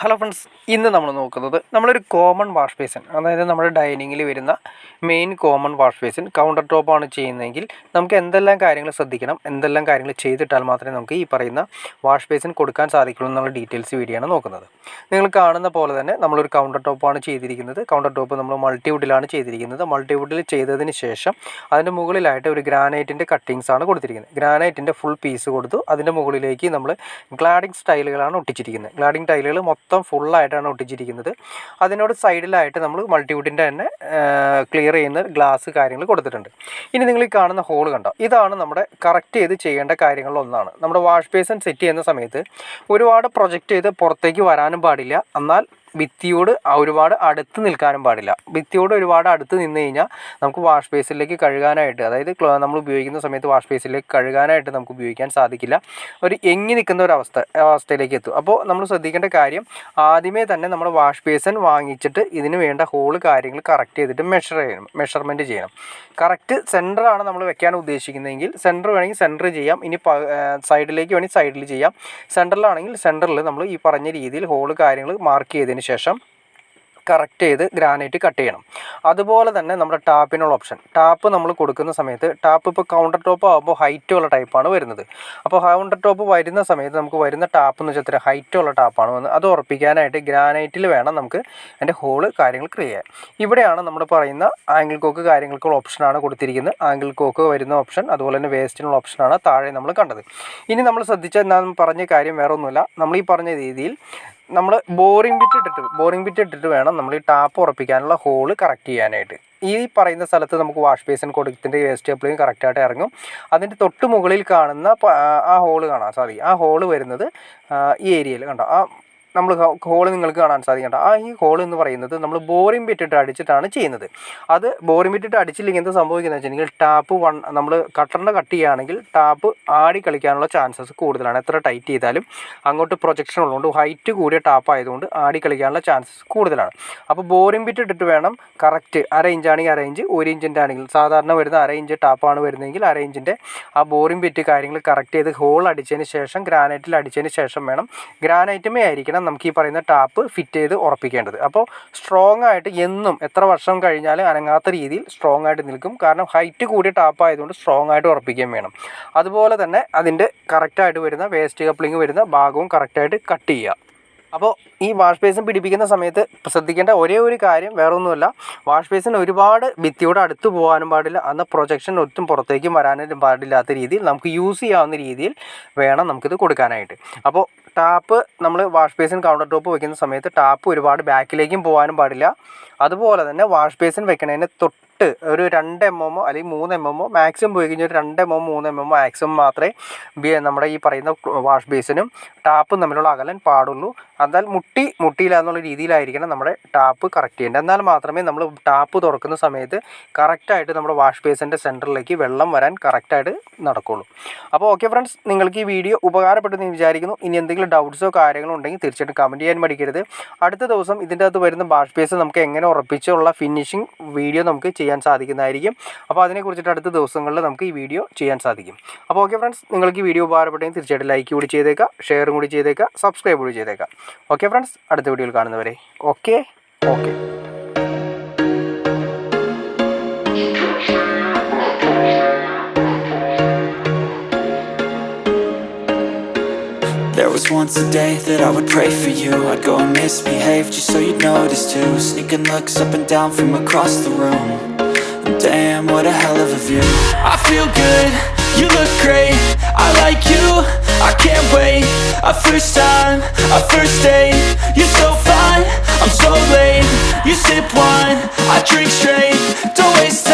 Hello friends, ഇന്ന് നമ്മൾ നോക്കുന്നത് നമ്മളൊരു കോമൺ വാഷ് ബേസിൻ, അതായത് നമ്മുടെ ഡൈനിങ്ങിൽ വരുന്ന main common wash basin counter ടോപ്പാണ് ചെയ്യുന്നതെങ്കിൽ നമുക്ക് എന്തെല്ലാം കാര്യങ്ങൾ ശ്രദ്ധിക്കണം, എന്തെല്ലാം കാര്യങ്ങൾ ചെയ്തിട്ടാൽ മാത്രമേ നമുക്ക് ഈ പറയുന്ന വാഷ് ബേസിൻ കൊടുക്കാൻ സാധിക്കുള്ളൂ എന്നുള്ള ഡീറ്റെയിൽസ് വീഡിയോ ആണ് നോക്കുന്നത്. നിങ്ങൾ കാണുന്ന പോലെ തന്നെ നമ്മളൊരു കൗണ്ടർ ടോപ്പാണ് ചെയ്തിരിക്കുന്നത്. കൗണ്ടർ ടോപ്പ് നമ്മൾ മൾട്ടിവുഡിലാണ് ചെയ്തിരിക്കുന്നത്. മൾട്ടിവുഡിൽ ചെയ്തതിന് ശേഷം അതിൻ്റെ മുകളിലായിട്ട് ഒരു ഗ്രാനൈറ്റിൻ്റെ കട്ടിങ്സ് ആണ് കൊടുത്തിരിക്കുന്നത്. ഗ്രാനൈറ്റിൻ്റെ ഫുൾ പീസ് കൊടുത്തു. അതിൻ്റെ മുകളിലേക്ക് നമ്മൾ ഗ്ലാഡിങ് സ്റ്റൈലുകളാണ് ഒട്ടിച്ചിരിക്കുന്നത്. ഗ്ലാഡിങ് ടൈലുകൾ മൊത്തം ഫുള്ളായിട്ടാണ് ഒട്ടിച്ചിരിക്കുന്നത്. അതിനോട് സൈഡിലായിട്ട് നമ്മൾ മൾട്ടിവുഡിൻ്റെ തന്നെ ക്ലിയർ ചെയ്യുന്ന ഗ്ലാസ് കാര്യങ്ങൾ കൊടുത്തിട്ടുണ്ട്. ഇനി നിങ്ങൾ ഈ കാണുന്ന ഹോൾ കണ്ടോ, ഇതാണ് നമ്മുടെ കറക്റ്റ് ചെയ്ത് ചെയ്യേണ്ട കാര്യങ്ങളിലൊന്നാണ്. നമ്മുടെ വാഷ് ബേസിൻ സെറ്റ് ചെയ്യുന്ന സമയത്ത് ഒരുപാട് പ്രൊജക്റ്റ് ചെയ്ത് പുറത്തേക്ക് വരാനും പാടില്ല, എന്നാൽ ഭിത്തിയോട് ഒരുപാട് അടുത്ത് നിൽക്കാനും പാടില്ല. ഭിത്തിയോട് ഒരുപാട് അടുത്ത് നിന്ന് കഴിഞ്ഞാൽ നമുക്ക് വാഷ് ബേസിലേക്ക് കഴുകാനായിട്ട്, അതായത് നമ്മൾ ഉപയോഗിക്കുന്ന സമയത്ത് വാഷ് ബേസിലേക്ക് കഴുകാനായിട്ട് നമുക്ക് ഉപയോഗിക്കാൻ സാധിക്കില്ല. ഒരു എങ്ങി നിൽക്കുന്ന ഒരു അവസ്ഥയിലേക്ക് എത്തും. അപ്പോൾ നമ്മൾ ശ്രദ്ധിക്കേണ്ട കാര്യം, ആദ്യമേ തന്നെ നമ്മൾ വാഷ് ബേസിൻ വാങ്ങിച്ചിട്ട് ഇതിന് വേണ്ട ഹോള് കാര്യങ്ങൾ കറക്റ്റ് ചെയ്തിട്ട് മെഷർമെൻറ്റ് ചെയ്യണം. കറക്റ്റ് സെൻറ്ററാണ് നമ്മൾ വെക്കാൻ ഉദ്ദേശിക്കുന്നതെങ്കിൽ സെൻറ്റർ വേണമെങ്കിൽ സെൻറ്റർ ചെയ്യാം, ഇനി സൈഡിലേക്ക് വേണമെങ്കിൽ സൈഡിൽ ചെയ്യാം. സെൻറ്ററിലാണെങ്കിൽ സെൻറ്ററിൽ നമ്മൾ ഈ പറഞ്ഞ രീതിയിൽ ഹോള് കാര്യങ്ങൾ മാർക്ക് ചെയ്തതിന് ശേഷം കറക്റ്റ് ചെയ്ത് ഗ്രാനൈറ്റ് കട്ട് ചെയ്യണം. അതുപോലെ തന്നെ നമ്മുടെ ടാപ്പിനുള്ള ഓപ്ഷൻ, ടാപ്പ് നമ്മൾ കൊടുക്കുന്ന സമയത്ത് ടാപ്പ് ഇപ്പോൾ കൗണ്ടർ ടോപ്പ് ആകുമ്പോൾ ഹൈറ്റുള്ള ടൈപ്പാണ് വരുന്നത്. അപ്പോൾ കൗണ്ടർ ടോപ്പ് വരുന്ന സമയത്ത് നമുക്ക് വരുന്ന ടാപ്പ് എന്ന് വെച്ചാൽ ഹൈറ്റുള്ള ടാപ്പാണ് വന്നത്. അത് ഉറപ്പിക്കാനായിട്ട് ഗ്രാനൈറ്റിൽ വേണം നമുക്ക് അതിൻ്റെ ഹോള് കാര്യങ്ങൾ ക്രിയേറ്റ് ചെയ്യാൻ. ഇവിടെയാണ് നമ്മൾ പറയുന്ന ആംഗിൾ കോക്ക് കാര്യങ്ങൾക്കുള്ള ഓപ്ഷനാണ് കൊടുത്തിരിക്കുന്നത്. ആംഗിൾ കോക്ക് വരുന്ന ഓപ്ഷൻ, അതുപോലെ തന്നെ വേസ്റ്റിനുള്ള ഓപ്ഷനാണ് താഴെ നമ്മൾ കണ്ടത്. ഇനി നമ്മൾ ശ്രദ്ധിച്ചാൽ ഞാൻ പറഞ്ഞ കാര്യം വേറെ ഒന്നുമില്ല, നമ്മൾ ഈ പറഞ്ഞ രീതിയിൽ നമ്മൾ ബോറിംഗ് ബിറ്റ് ഇട്ടിട്ട് വേണം നമ്മൾ ഈ ടാപ്പ് ഉറപ്പിക്കാനുള്ള ഹോള് കറക്റ്റ് ചെയ്യാനായിട്ട്. ഈ പറയുന്ന സ്ഥലത്ത് നമുക്ക് വാഷ് ബേസിൻ കൊടുത്തിൻ്റെ വേസ്റ്റ് കപ്ലിങ് കറക്റ്റായിട്ട് ഇറങ്ങും. അതിൻ്റെ തൊട്ട് മുകളിൽ കാണുന്ന ആ ഹോള് കാണാൻ സാധിക്കും. ആ ഹോള് വരുന്നത് ഈ ഏരിയയിൽ കണ്ടോ, ആ നമ്മൾ ഹോള് നിങ്ങൾക്ക് കാണാൻ സാധിക്കണ്ട. ഈ ഹോൾ എന്ന് പറയുന്നത് നമ്മൾ ബോറിംഗ് ബിറ്റിട്ട് അടിച്ചിട്ടാണ് ചെയ്യുന്നത്. അത് ബോറിംഗ് ബിറ്റിട്ട് അടിച്ചില്ലെങ്കിൽ എന്ത് സംഭവിക്കുന്നത് വെച്ചിട്ടുണ്ടെങ്കിൽ ടാപ്പ് നമ്മൾ കട്ടറിൻ്റെ കട്ട് ചെയ്യുകയാണെങ്കിൽ ടാപ്പ് ആടി കളിക്കാനുള്ള ചാൻസസ് കൂടുതലാണ്. എത്ര ടൈറ്റ് ചെയ്താലും അങ്ങോട്ട് പ്രൊജക്ഷൻ ഉള്ളതുകൊണ്ട് ഹൈറ്റ് കൂടിയ ടാപ്പ് ആയതുകൊണ്ട് ആടി കളിക്കാനുള്ള ചാൻസസ് കൂടുതലാണ്. അപ്പോൾ ബോറിംഗ് ബിറ്റ് ഇട്ടിട്ട് വേണം കറക്റ്റ്, അര ഇഞ്ചാണെങ്കിൽ അര ഇഞ്ച്, 1 ഇഞ്ചിൻ്റെ ആണെങ്കിൽ സാധാരണ വരുന്ന അര ഇഞ്ച് ടാപ്പാണ് വരുന്നതെങ്കിൽ അര ഇഞ്ചിൻ്റെ ആ ബോറിംഗ് ബിറ്റ് കാര്യങ്ങൾ കറക്റ്റ് ചെയ്ത് ഹോൾ അടിച്ചതിന് ശേഷം ഗ്രാനൈറ്റിൽ അടിച്ചതിന് ശേഷം വേണം, ഗ്രാനൈറ്റുമേ ആയിരിക്കണം നമുക്ക് ഈ പറയുന്ന ടാപ്പ് ഫിറ്റ് ചെയ്ത് ഉറപ്പിക്കേണ്ടത്. അപ്പോൾ സ്ട്രോങ് ആയിട്ട് എന്നും എത്ര വർഷം കഴിഞ്ഞാലും അനങ്ങാത്ത രീതിയിൽ സ്ട്രോങ് ആയിട്ട് നിൽക്കും. കാരണം ഹൈറ്റ് കൂടിയ ടാപ്പ് ആയതുകൊണ്ട് സ്ട്രോങ് ആയിട്ട് ഉറപ്പിക്കുകയും വേണം. അതുപോലെ തന്നെ അതിൻ്റെ കറക്റ്റായിട്ട് വരുന്ന വേസ്റ്റ് കപ്ലിങ് വരുന്ന ഭാഗവും കറക്റ്റായിട്ട് കട്ട് ചെയ്യുക. അപ്പോൾ ഈ വാഷ് ബേസിൻ പിടിപ്പിക്കുന്ന സമയത്ത് ശ്രദ്ധിക്കേണ്ട ഒരേ ഒരു കാര്യം വേറെ ഒന്നുമല്ല, വാഷ് ബേസിൻ ഒരുപാട് ഭിത്തിയോട് അടുത്ത് പോകാനും പാടില്ല, അന്ന് പ്രൊജക്ഷൻ ഒട്ടും പുറത്തേക്കും വരാനും പാടില്ലാത്ത രീതിയിൽ നമുക്ക് യൂസ് ചെയ്യാവുന്ന രീതിയിൽ വേണം നമുക്കിത് കൊടുക്കാനായിട്ട്. അപ്പോൾ ടാപ്പ് നമ്മൾ വാഷ് ബേസിൻ കൗണ്ടർ ടോപ്പ് വയ്ക്കുന്ന സമയത്ത് ടാപ്പ് ഒരുപാട് ബാക്കിലേക്കും പോകാനും പാടില്ല. അതുപോലെ തന്നെ വാഷ് ബേസിൻ വെക്കണതിന് തൊട്ട് ഒരു 2 mm അല്ലെങ്കിൽ 3 mm മാക്സിമം പോയി കഴിഞ്ഞാൽ ഒരു 2 mm 3 mm മാക്സിമം മാത്രമേ നമ്മുടെ ഈ പറയുന്ന വാഷ് ബേസിനും ടാപ്പും തമ്മിലുള്ള അകലം പാടുള്ളൂ. എന്നാൽ മുട്ടിയില്ല എന്നുള്ള രീതിയിലായിരിക്കണം നമ്മുടെ ടാപ്പ് കറക്റ്റ് ചെയ്യേണ്ടത്. എന്നാൽ മാത്രമേ നമ്മൾ ടാപ്പ് തുറക്കുന്ന സമയത്ത് കറക്റ്റായിട്ട് നമ്മുടെ വാഷ് ബേസിൻ്റെ സെൻറ്ററിലേക്ക് വെള്ളം വരാൻ കറക്റ്റായിട്ട് നടക്കുകയുള്ളൂ. അപ്പോൾ ഓക്കെ ഫ്രണ്ട്സ്, നിങ്ങൾക്ക് ഈ വീഡിയോ ഉപകാരപ്പെട്ടെന്ന് വിചാരിക്കുന്നു. ഇനി എന്തെങ്കിലും ഡൗട്ട്സോ കാര്യങ്ങളോ ഉണ്ടെങ്കിൽ തീർച്ചയായിട്ടും കമൻറ്റ് ചെയ്യാൻ മടിക്കരുത്. അടുത്ത ദിവസം ഇതിൻ്റെ അകത്ത് വരുന്ന വാഷ് ബേസ് നമുക്ക് എങ്ങനെ ഉറപ്പിച്ചുള്ള ഫിനിഷിംഗ് വീഡിയോ നമുക്ക് ചെയ്യാൻ സാധിക്കുന്നതായിരിക്കും. അപ്പോൾ അതിനെക്കുറിച്ചിട്ട് അടുത്ത ദിവസങ്ങളിൽ നമുക്ക് ഈ വീഡിയോ ചെയ്യാൻ സാധിക്കും. അപ്പോൾ ഓക്കെ ഫ്രണ്ട്സ്, നിങ്ങൾക്ക് ഈ വീഡിയോ ഉപകാരപ്പെട്ടെങ്കിൽ തീർച്ചയായിട്ടും ലൈക്ക് കൂടി ചെയ്തേക്കാം, ഷെയറും കൂടി ചെയ്തേക്കാം, സബ്സ്ക്രൈബ് കൂടി ചെയ്തേക്കാം. ഓക്കെ ഫ്രണ്ട്സ്, അടുത്ത വീഡിയോയിൽ കാണുന്നവരെ okay. There was once a day that I would pray for you. I'd go and misbehave just so you'd notice too. Sneaking looks up and down from across the room. And damn, what a hell of a view. I feel good, you look great, I like you, I can't wait. A first time, a first date, you're so fine, I'm so late. You sip wine, I drink straight, don't waste